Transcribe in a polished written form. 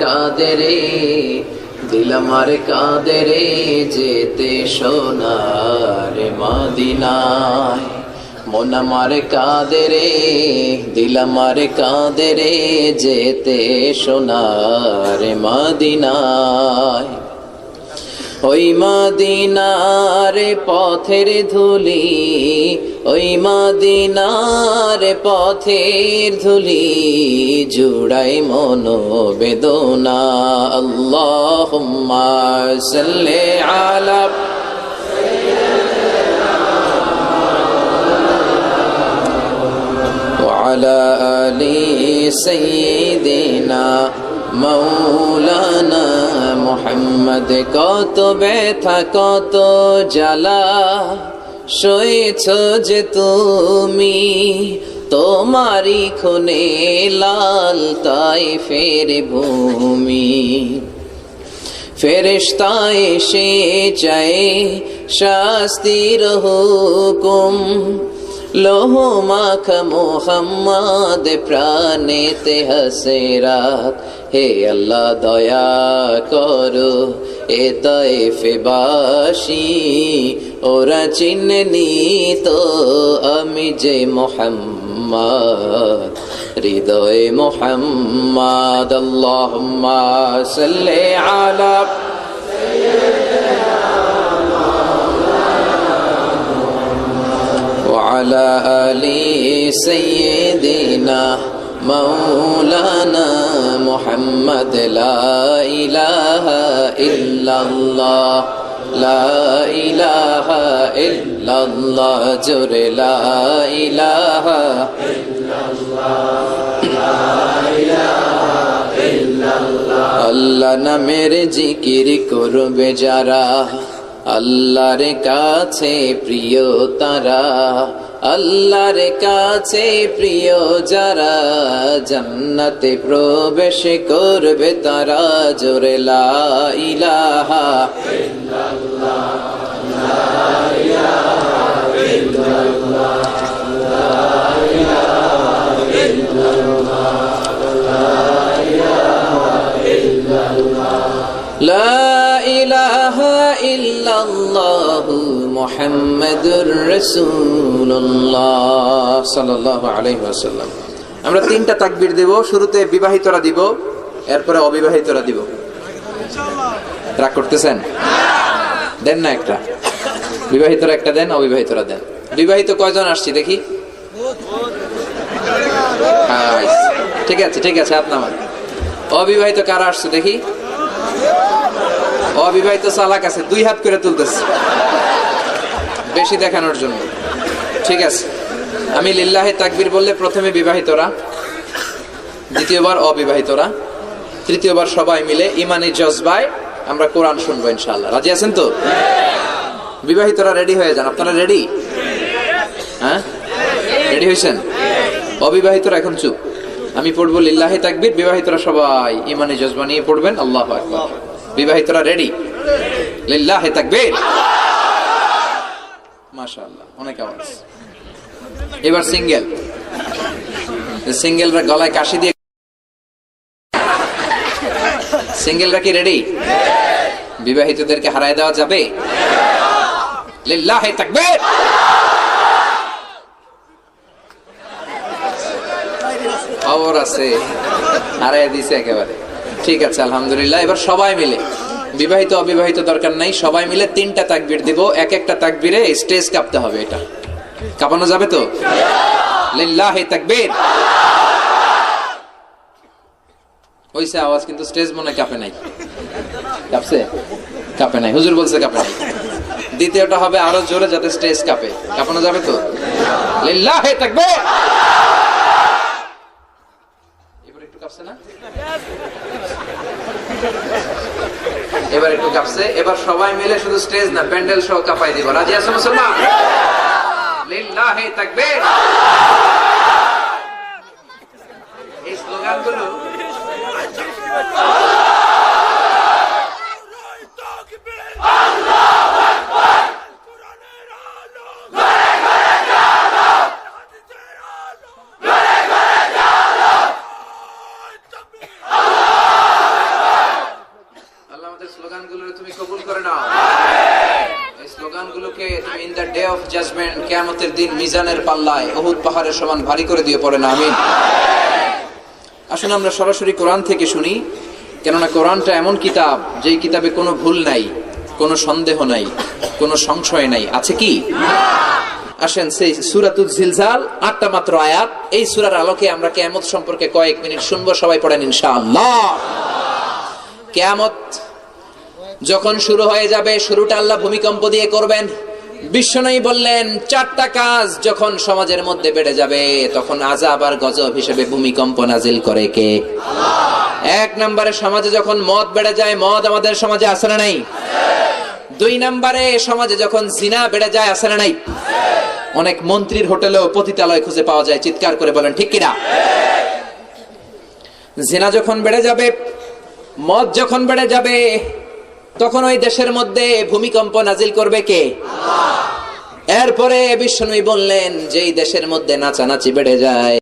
কাঁদে রে, দিল আমার কাঁদে রে, যেতে সোনার মদিনায়। মন আমার কাঁদে রে, দিল আমার কাঁদে রে, যেতে সোনার মদিনায়। ওই মদিনার পথের ধুলি, ওই মদিনার পথের ধুলি, জুড়াই মন বেদনা। আল্লাহুম্মা সাল্লি আলা ওয়া আলা আলি সাইয়্যিদিনা মাওলানা মুহাম্মদ। কত ব্যথা কত জ্বালা সয়েছ যে তুমি, তোমারি খুনে লাল তাইফের ভূমি। ফেরেশতা এসে চায় শাস্তির হুকুম, লোহ মাখা মোহাম্মদ প্রাণেতে হাসেরাত। হে আল্লাহ দয়া করো এ তায়েফবাসী, ওরা চিনেনি তো আমি যে মোহাম্মদ, হৃদয়ে মোহাম্মদ। আল্লাহুম্মা সাল্লি আলা وعلى آل سيدنا مولانا محمد. لا إله إلا الله لا إله إلا الله جر لا إله إلا الله لا إله إلا الله. আল্লাহ নামের জিকির করবে যারা, আল্লাহর কাছে প্রিয় তারা, আল্লাহর কাছে প্রিয় যারা, জান্নাতে প্রবেশ করবে তারা। জোরে লা ইলাহা ইল্লাল্লাহ লা ইলাহা ইল্লাল্লাহ লা ইলাহা ইল্লাল্লাহ লা ইলাহা ইল্লাল্লাহ লা ইলাহা ইল্লাল্লাহু মুহাম্মাদুর রাসূলুল্লাহ সাল্লাল্লাহু আলাইহি ওয়াসাল্লাম। আমরা তিনটা তাকবীর দেব। শুরুতে বিবাহিতরা দিব, এরপরে অবিবাহিতরা দিব। ইনশাআল্লাহ রাগ করতেছেন? দেন না একটা। বিবাহিতরা একটা দেন, অবিবাহিতরা দেন। বিবাহিত কয়জন আসছি দেখি? ঠিক আছে ঠিক আছে, হাত নামান। অবিবাহিত কারা আসছে দেখি? অবিবাহিত চালাক আছে, দুই হাত করে তুলতেছে বেশি দেখানোর জন্য। ঠিক আছে, আমি লিল্লাহে তাকবীর বললে প্রথমে বিবাহিতরা, দ্বিতীয়বার অবিবাহিতরা, তৃতীয়বার সবাই মিলে ইমানি জজবায় আমরা কোরআন শুনবো ইনশাআল্লাহ। রাজি আছেন তো? বিবাহিতরা রেডি হয়ে যান। আপনারা রেডি? হ্যাঁ, রেডি হয়েছেন? অবিবাহিতরা এখন চুপ। আমি পড়বো লিল্লাহে তাকবীর, বিবাহিতরা সবাই ইমানি জজবা নিয়ে পড়বেন আল্লাহু আকবার। বিবাহিতরা রেডি? লিল্লাহে তাকবীর। মাশাআল্লাহ, অনেক আওয়াজ। এবার সিঙ্গেল, সিঙ্গেলরা গলায় কাশি দিয়ে, সিঙ্গেলরা কি রেডি? বিবাহিতদেরকে হারায় দেওয়া যাবে? লিল্লাহে তাকবীর। খবর আছে, হারায় দিছে একেবারে। ঠিক আছে, আলহামদুলিল্লাহ। এবার সবাই মিলে, বিবাহিত অবিবাহিত দরকার নাই, সবাই মিলে তিনটা তাকবীর দিব। এক একটা তাকবীরে স্টেজ কাঁপতে হবে। এটা কাঁপানো যাবে তো? লিল্লাহে তাকবীর। হইছে আওয়াজ, কিন্তু স্টেজ মনে কাঁপে নাই। কাঁপছে? কাঁপে নাই। হুজুর বলছে কাঁপে নাই। দ্বিতীয়টা হবে আরো জোরে, যাতে স্টেজ কাঁপে। কাঁপানো যাবে তো? লিল্লাহে তাকবীর। এবার একটু কাঁপছে না? এবার একটু কাঁপছে। এবার সবাই মিলে শুধু স্টেজ না, প্যান্ডেল সহ কাঁপাই দিব। রাজি আছেন মুসলমান? লিল্লাহে তাকবীর। এই স্লোগানগুলো দ্য ডে অফ জাজমেন্ট, কিয়ামতের দিন মিজানের পাল্লায় উহুদ পাহাড়ের সমান ভারী করে দিয়ে পড়ে না আমিন। আসুন আমরা সরাসরি কোরআন থেকে শুনি, কেননা কোরআনটা এমন কিতাব যেই কিতাবে কোনো ভুল নাই, কোনো সন্দেহ নাই, কোনো সংশয় নাই। আছে কি? আসেন সেই সূরাতুল জিলজাল 8টা মাত্র আয়াত, এই সূরার আলোকে আমরা কিয়ামত সম্পর্কে কয়েক মিনিট শুনবো। সবাই পড়েন ইনশাআল্লাহ। কিয়ামত যখন শুরু হয়ে যাবে, শুরুটা আল্লাহ ভূমিকম্প দিয়ে করবেন। বিশ্বনবী বললেন 4টা কাজ যখন সমাজের মধ্যে বেড়ে যাবে, তখন আযাব আর গজব হিসেবে ভূমিকম্প নাজিল করে কে? আল্লাহ। 1 নম্বরে সমাজে যখন মদ বেড়ে যায়, মদ আমাদের সমাজে আছে না নাই? 2 নম্বরে সমাজে যখন জিনা বেড়ে যায়, আছে না নাই? অনেক মন্ত্রীর হোটেলেও পতিতালয় খুঁজে পাওয়া যায়, চিৎকার করে বলেন ঠিক কিনা? জিনা যখন বেড়ে যাবে, মদ যখন বেড়ে যাবে, তখন ওই দেশের মধ্যে ভূমিকম্প নাজিল করবে কে? আল্লাহ। এরপরে বিশ্বনবী বললেন যেই দেশের মধ্যে নাচানাচি বেড়ে যায়,